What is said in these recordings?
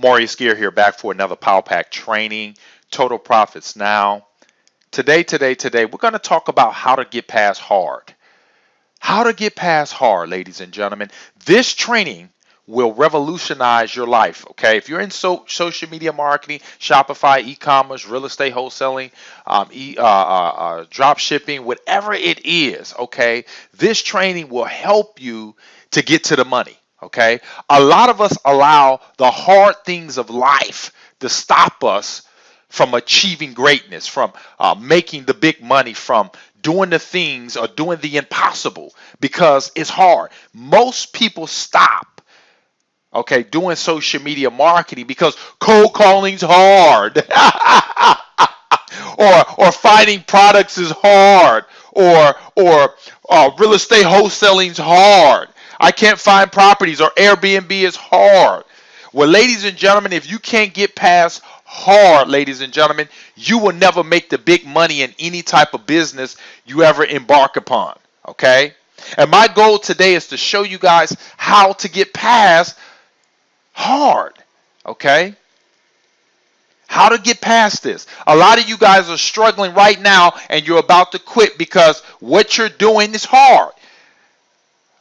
Maurice here, back for another Power Pack training. Total Profits Now. Today, we're going to talk about how to get past hard. How to get past hard, ladies and gentlemen. This training will revolutionize your life, okay? If you're in social media marketing, Shopify, e-commerce, real estate wholesaling, drop shipping, whatever it is, okay? This training will help you to get to the money. Okay, a lot of us allow the hard things of life to stop us from achieving greatness, from making the big money, from doing the things or doing the impossible because it's hard. Most people stop, okay, doing social media marketing because cold calling's hard, or finding products is hard, or real estate wholesaling's hard. I can't find properties, or Airbnb is hard. Well, ladies and gentlemen, if you can't get past hard, ladies and gentlemen, you will never make the big money in any type of business you ever embark upon, okay? And my goal today is to show you guys how to get past hard, okay? How to get past this. A lot of you guys are struggling right now and you're about to quit because what you're doing is hard.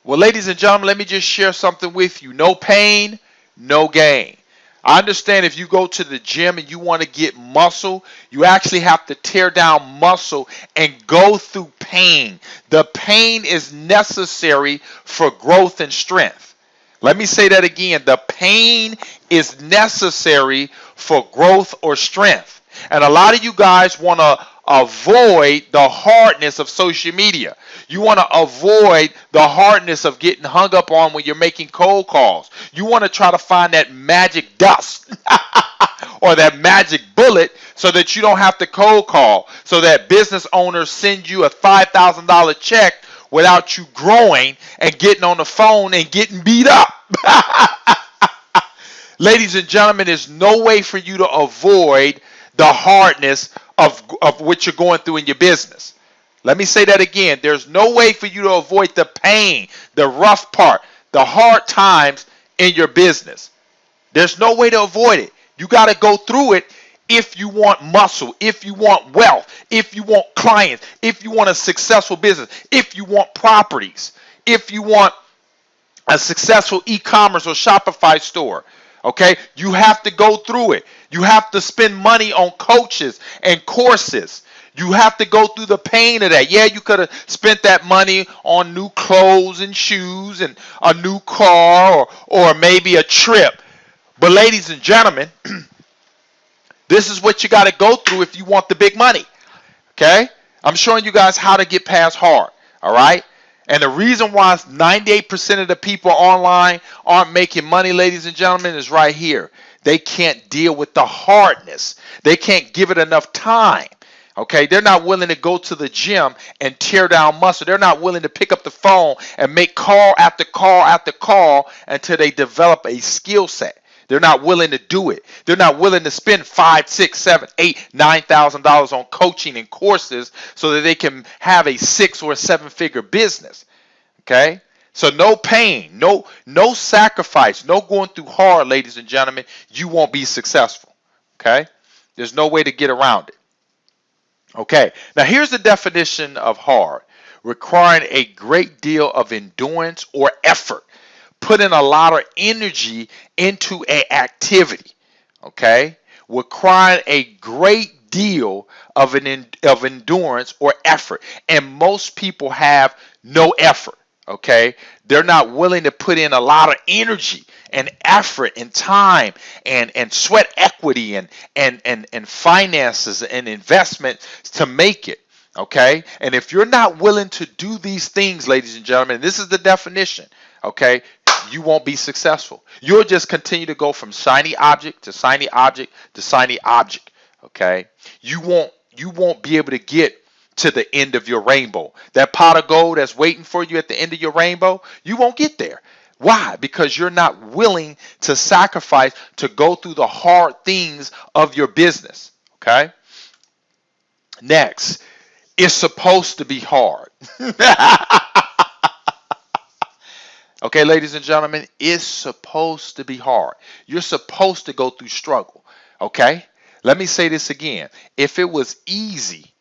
Well, ladies and gentlemen, let me just share something with you. No pain, no gain. I understand if you go to the gym and you want to get muscle, you actually have to tear down muscle and go through pain. The pain is necessary for growth and strength. Let me say that again. The pain is necessary for growth or strength. And a lot of you guys want to avoid the hardness of social media. You want to avoid the hardness of getting hung up on when you're making cold calls. You want to try to find that magic dust or that magic bullet so that you don't have to cold call, so that business owners send you a $5,000 check without you growing and getting on the phone and getting beat up. Ladies and gentlemen, there's no way for you to avoid the hardness of what you're going through in your business. Let me say that again. There's no way for you to avoid the pain, the rough part, the hard times in your business. There's no way to avoid it. You got to go through it if you want muscle, if you want wealth, if you want clients, if you want a successful business, if you want properties, if you want a successful e-commerce or Shopify store. Okay, you have to go through it. You have to spend money on coaches and courses. You have to go through the pain of that. Yeah, you could have spent that money on new clothes and shoes and a new car or maybe a trip. But ladies and gentlemen, this is what you got to go through if you want the big money. Okay, I'm showing you guys how to get past hard. All right. And the reason why 98% of the people online aren't making money, ladies and gentlemen, is right here. They can't deal with the hardness. They can't give it enough time. Okay, they're not willing to go to the gym and tear down muscle. They're not willing to pick up the phone and make call after call after call until they develop a skill set. They're not willing to do it. They're not willing to spend $5,000, $6,000, $7,000, $8,000, $9,000 on coaching and courses so that they can have a 6 or 7-figure business. Okay? So no pain, no sacrifice, no going through hard, ladies and gentlemen. You won't be successful. Okay? There's no way to get around it. Okay. Now here's the definition of hard: requiring a great deal of endurance or effort. Putting a lot of energy into an activity, okay? Requiring a great deal of endurance or effort. And most people have no effort, okay? They're not willing to put in a lot of energy and effort and time and sweat equity and finances and investment to make it. Okay, and if you're not willing to do these things, ladies and gentlemen, this is the definition, okay, you won't be successful. You'll just continue to go from shiny object to shiny object to shiny object, okay? You won't be able to get to the end of your rainbow. That pot of gold that's waiting for you at the end of your rainbow, you won't get there. Why? Because you're not willing to sacrifice to go through the hard things of your business, okay? Next, it's supposed to be hard. Okay, ladies and gentlemen, it's supposed to be hard. You're supposed to go through struggle. Okay? Let me say this again. If it was easy,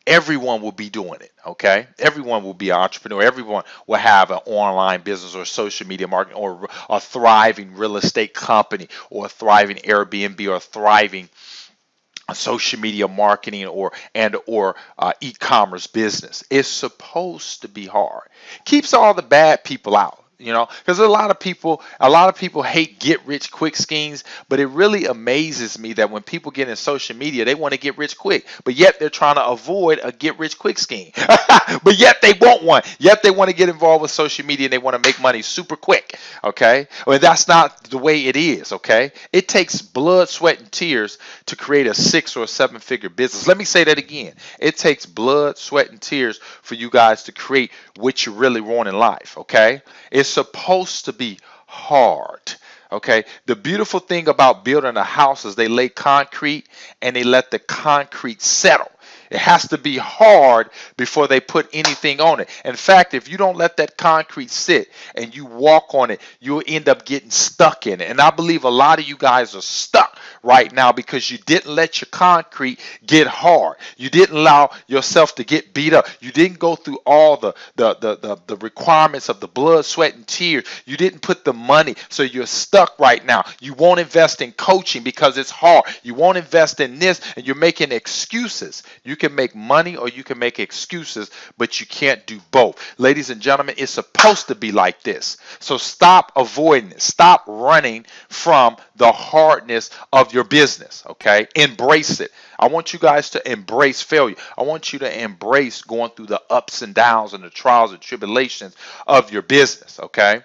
everyone will be doing it. Okay? Everyone will be an entrepreneur. Everyone will have an online business or social media marketing or a thriving real estate company or a thriving Airbnb or a thriving social media marketing or e-commerce business. It's supposed to be hard. Keeps all the bad people out. Because a lot of people hate get rich quick schemes, but it really amazes me that when people get in social media, they want to get rich quick, but yet they're trying to avoid a get rich quick scheme. But yet they want one. Yet they want to get involved with social media and they want to make money super quick. Okay? Well, that's not the way it is. Okay? It takes blood, sweat, and tears to create a 6 or 7 figure business. Let me say that again. It takes blood, sweat, and tears for you guys to create what you really want in life. Okay? It's supposed to be hard. Okay. The beautiful thing about building a house is they lay concrete and they let the concrete settle. It has to be hard before they put anything on it. In fact, if you don't let that concrete sit and you walk on it, you'll end up getting stuck in it. And I believe a lot of you guys are stuck right now because you didn't let your concrete get hard. You didn't allow yourself to get beat up. You didn't go through all the requirements of the blood, sweat, and tears. You didn't put the money, so you're stuck right now. You won't invest in coaching because it's hard. You won't invest in this, and you're making excuses. You can make money or you can make excuses, but you can't do both. Ladies and gentlemen, it's supposed to be like this. So stop avoiding it. Stop running from the hardness of your business, okay? Embrace it. I want you guys to embrace failure. I want you to embrace going through the ups and downs and the trials and tribulations of your business, okay?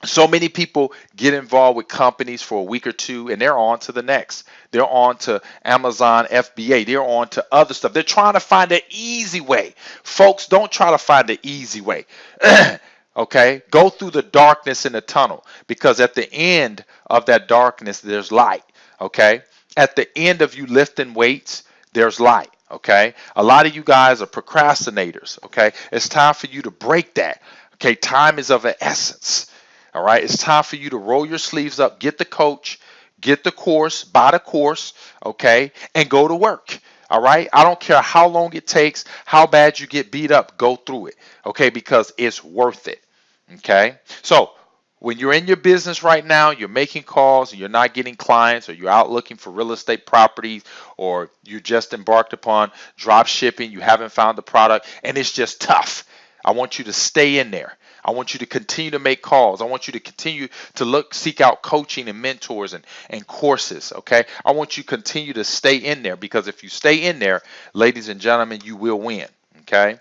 So many people get involved with companies for a week or two and they're on to the next. They're on to Amazon FBA. They're on to other stuff. They're trying to find an easy way. Folks, don't try to find the easy way. Okay? Go through the darkness in the tunnel because at the end of that darkness, there's light. Okay? At the end of you lifting weights, there's light. Okay? A lot of you guys are procrastinators. Okay? It's time for you to break that. Okay? Time is of an essence. All right, it's time for you to roll your sleeves up, get the coach, get the course, buy the course, okay, and go to work. All right, I don't care how long it takes, how bad you get beat up, go through it, okay, because it's worth it. Okay, so when you're in your business right now, you're making calls and you're not getting clients, or you're out looking for real estate properties, or you just embarked upon drop shipping, you haven't found the product, and it's just tough. I want you to stay in there. I want you to continue to make calls. I want you to continue to seek out coaching and mentors and courses, okay? I want you to continue to stay in there because if you stay in there, ladies and gentlemen, you will win, okay?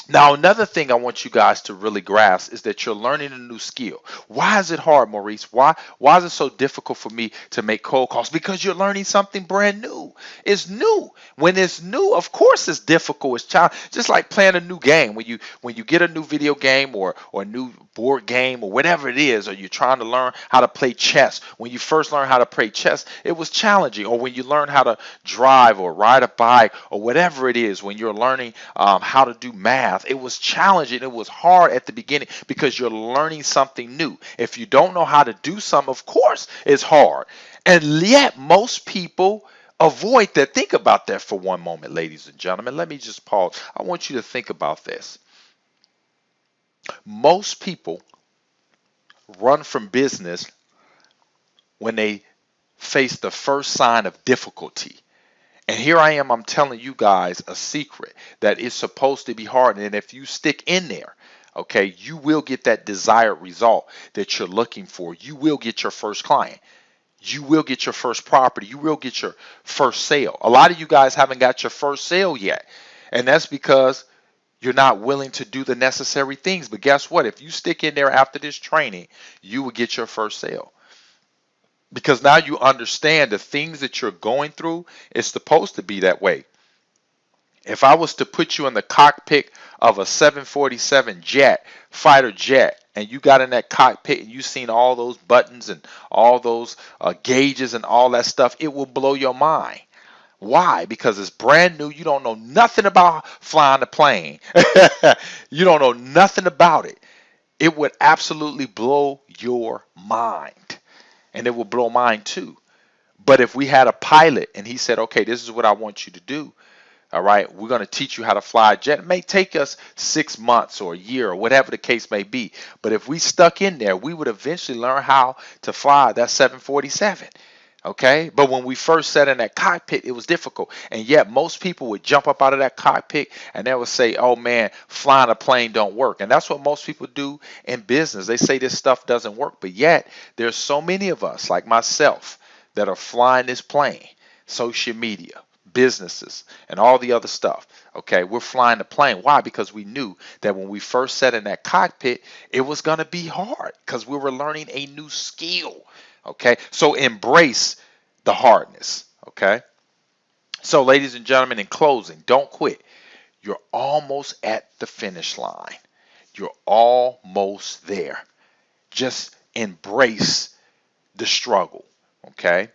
Now, another thing I want you guys to really grasp is that you're learning a new skill. Why is it hard, Maurice? Why is it so difficult for me to make cold calls? Because you're learning something brand new. It's new. When it's new, of course it's difficult. It's challenging. Just like playing a new game. When you get a new video game or a new board game or whatever it is, or you're trying to learn how to play chess. When you first learned how to play chess, it was challenging. Or when you learn how to drive or ride a bike or whatever it is, when you're learning how to do math, it was challenging. It was hard at the beginning because you're learning something new. If you don't know how to do something, of course, it's hard. And yet, most people avoid that. Think about that for one moment, ladies and gentlemen. Let me just pause. I want you to think about this. Most people run from business when they face the first sign of difficulty. And here I am, I'm telling you guys a secret that it's supposed to be hard. And if you stick in there, okay, you will get that desired result that you're looking for. You will get your first client. You will get your first property. You will get your first sale. A lot of you guys haven't got your first sale yet. And that's because you're not willing to do the necessary things. But guess what? If you stick in there after this training, you will get your first sale. Because now you understand the things that you're going through, it's supposed to be that way. If I was to put you in the cockpit of a 747 fighter jet, and you got in that cockpit and you seen all those buttons and all those gauges and all that stuff, it will blow your mind. Why? Because it's brand new. You don't know nothing about flying a plane. You don't know nothing about it. It would absolutely blow your mind, and it will blow mine too. But if we had a pilot and he said, okay, this is what I want you to do. All right, we're going to teach you how to fly a jet. It may take us 6 months or a year or whatever the case may be. But if we stuck in there, we would eventually learn how to fly that 747. Okay, but when we first sat in that cockpit, it was difficult. And yet most people would jump up out of that cockpit and they would say, oh man, flying a plane don't work. And that's what most people do in business. They say this stuff doesn't work. But yet there's so many of us like myself that are flying this plane, social media, businesses, and all the other stuff. Okay, we're flying the plane. Why? Because we knew that when we first sat in that cockpit, it was going to be hard because we were learning a new skill. Okay, so embrace the hardness. Okay, so ladies and gentlemen, in closing, don't quit. You're almost at the finish line. You're almost there. Just embrace the struggle. Okay,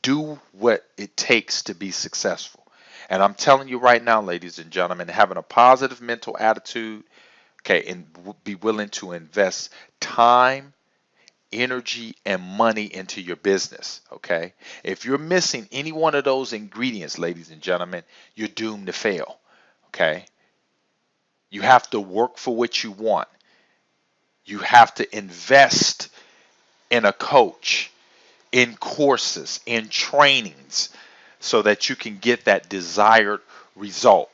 do what it takes to be successful. And I'm telling you right now, ladies and gentlemen, having a positive mental attitude, okay, and be willing to invest time, energy, and money into your business, okay? If you're missing any one of those ingredients, ladies and gentlemen, you're doomed to fail, okay? You have to work for what you want. You have to invest in a coach, in courses, in trainings, so that you can get that desired result.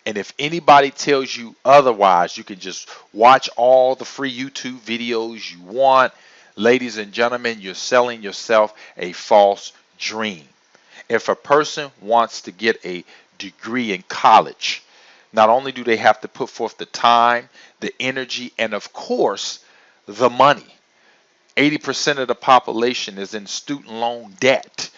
And if anybody tells you otherwise, you can just watch all the free YouTube videos you want. Ladies and gentlemen, you're selling yourself a false dream. If a person wants to get a degree in college, not only do they have to put forth the time, the energy, and of course, the money. 80% of the population is in student loan debt.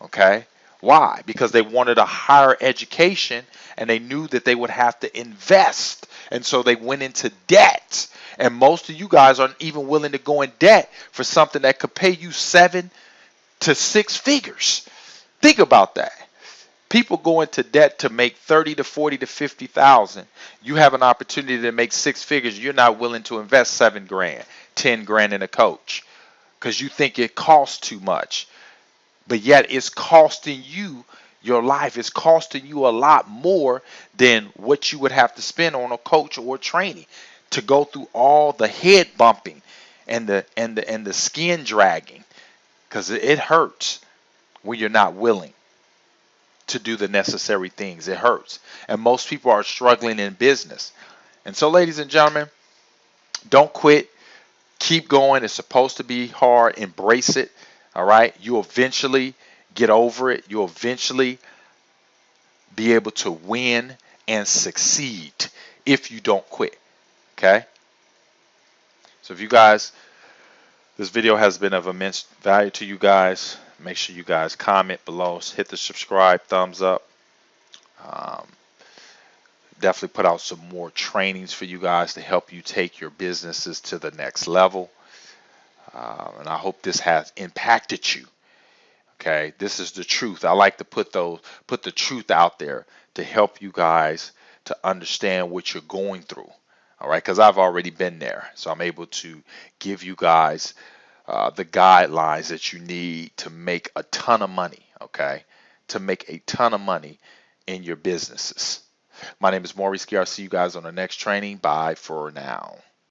Okay? Why? Because they wanted a higher education and they knew that they would have to invest. And so they went into debt. And most of you guys aren't even willing to go in debt for something that could pay you 7 to 6 figures. Think about that. People go into debt to make 30 to 40 to 50,000. You have an opportunity to make 6 figures. You're not willing to invest 7 grand, 10 grand in a coach because you think it costs too much. But yet it's costing you your life. It's costing you a lot more than what you would have to spend on a coach or training to go through all the head bumping and the skin dragging, because it hurts when you're not willing to do the necessary things. It hurts. And most people are struggling in business. And so, ladies and gentlemen, don't quit. Keep going. It's supposed to be hard. Embrace it. All right. You'll eventually get over it. You'll eventually be able to win and succeed if you don't quit. Okay. So if you guys, this video has been of immense value to you guys, make sure you guys comment below, hit the subscribe, thumbs up. Um, Definitely put out some more trainings for you guys to help you take your businesses to the next level. And I hope this has impacted you. Okay, this is the truth. I like to put the truth out there to help you guys to understand what you're going through. All right, because I've already been there, so I'm able to give you guys the guidelines that you need to make a ton of money. Okay, to make a ton of money in your businesses. My name is Maurice. I'll see you guys on the next training. Bye for now.